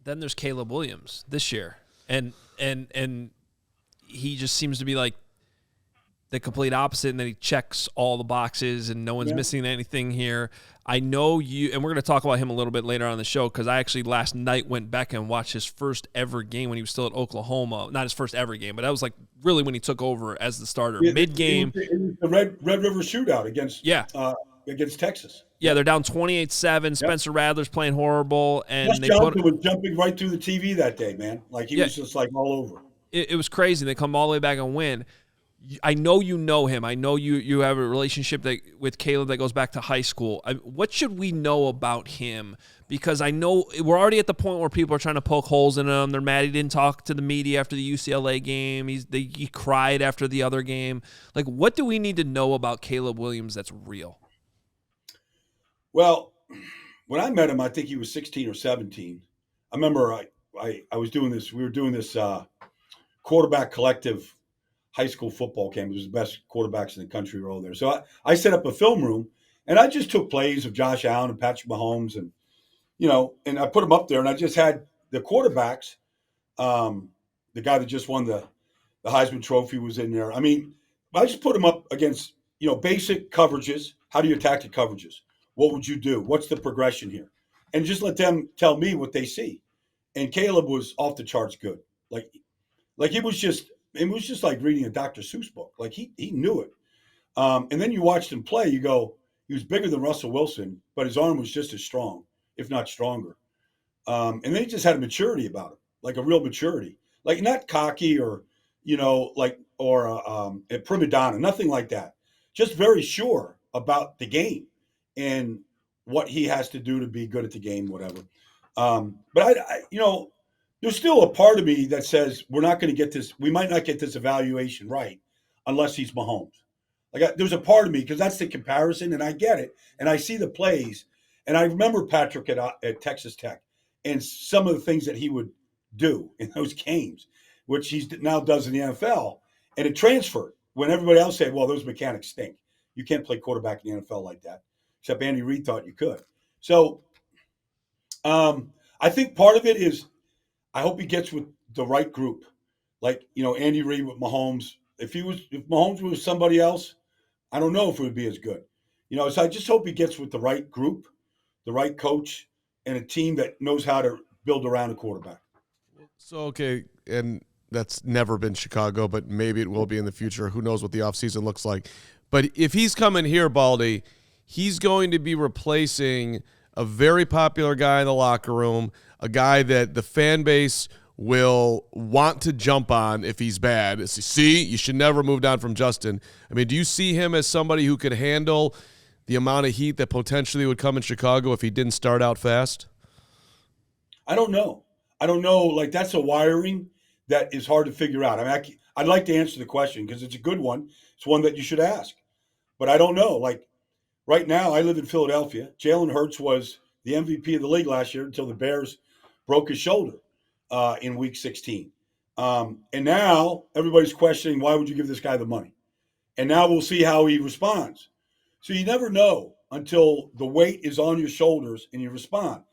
then there's Caleb Williams this year, and he just seems to be like the complete opposite, and then he checks all the boxes, and no one's missing anything here. I know you, and we're going to talk about him a little bit later on the show, because I actually last night went back and watched his first ever game when he was still at Oklahoma. Not his first ever game, but that was like really when he took over as the starter. Mid-game. It was the Red River shootout against Texas. Yeah, they're down 28-7. Spencer Rattler's playing horrible. And Josh Johnson was jumping right through the TV that day, man. Like, he was just like all over. It was crazy. They come all the way back and win. I know you know him. I know you have a relationship with Caleb that goes back to high school. What should we know about him? Because I know we're already at the point where people are trying to poke holes in him. They're mad he didn't talk to the media after the UCLA game. He cried after the other game. Like, what do we need to know about Caleb Williams that's real? Well, when I met him, I think he was 16 or 17. I remember I was doing this. We were doing this quarterback collective high school football camp. It was the best quarterbacks in the country were all there. So I set up a film room, and I just took plays of Josh Allen and Patrick Mahomes, and and I put them up there, and I just had the quarterbacks. The guy that just won the Heisman Trophy was in there. I mean, I just put them up against basic coverages. How do you attack the coverages? What would you do? What's the progression here? And just let them tell me what they see. And Caleb was off the charts good. Like it was just like reading a Dr. Seuss book. Like he knew it. And then you watched him play. You go, he was bigger than Russell Wilson, but his arm was just as strong, if not stronger. And then he just had a maturity about him, like a real maturity, like not cocky or a prima donna, nothing like that. Just very sure about the game and what he has to do to be good at the game, whatever. But I there's still a part of me that says we're not going to get this. We might not get this evaluation right unless he's Mahomes. There's a part of me, because that's the comparison, and I get it, and I see the plays, and I remember Patrick at Texas Tech and some of the things that he would do in those games, which he now does in the NFL, and it transferred when everybody else said, "Well, those mechanics stink. You can't play quarterback in the NFL like that." Except Andy Reid thought you could. So I think part of it is I hope he gets with the right group. Like, Andy Reid with Mahomes. If Mahomes was somebody else, I don't know if it would be as good. So I just hope he gets with the right group, the right coach, and a team that knows how to build around a quarterback. So, okay, and that's never been Chicago, but maybe it will be in the future. Who knows what the offseason looks like. But if he's coming here, Baldy, he's going to be replacing a very popular guy in the locker room, a guy that the fan base will want to jump on if he's bad. See, you should never move down from Justin. I mean, do you see him as somebody who could handle the amount of heat that potentially would come in Chicago if he didn't start out fast? I don't know. Like, that's a wiring that is hard to figure out. I mean, I'd like to answer the question because it's a good one. It's one that you should ask. But I don't know. Like, right now, I live in Philadelphia. Jalen Hurts was the MVP of the league last year until the Bears broke his shoulder in Week 16. And now everybody's questioning, why would you give this guy the money? And now we'll see how he responds. So you never know until the weight is on your shoulders and you respond.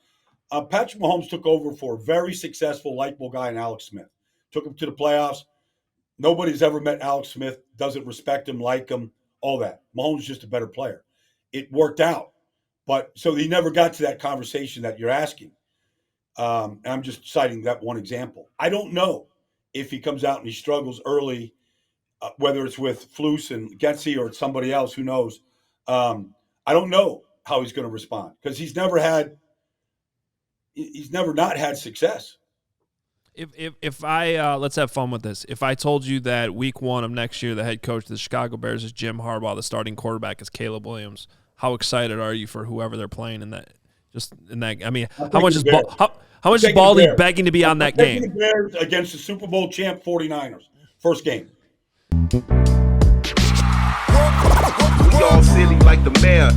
Patrick Mahomes took over for a very successful, likable guy in Alex Smith. Took him to the playoffs. Nobody's ever met Alex Smith, doesn't respect him, like him, all that. Mahomes is just a better player. It worked out. But so he never got to that conversation that you're asking. I'm just citing that one example. I don't know if he comes out and he struggles early, whether it's with Flus and Getsy or it's somebody else, who knows. I don't know how he's going to respond because he's never not had success. If I let's have fun with this. If I told you that Week 1 of next year, the head coach of the Chicago Bears is Jim Harbaugh, the starting quarterback is Caleb Williams, how excited are you for whoever they're playing in that? I mean, how much is Baldy begging to be on that game? The Bears against the Super Bowl champ 49ers, first game. We all silly like the mayor.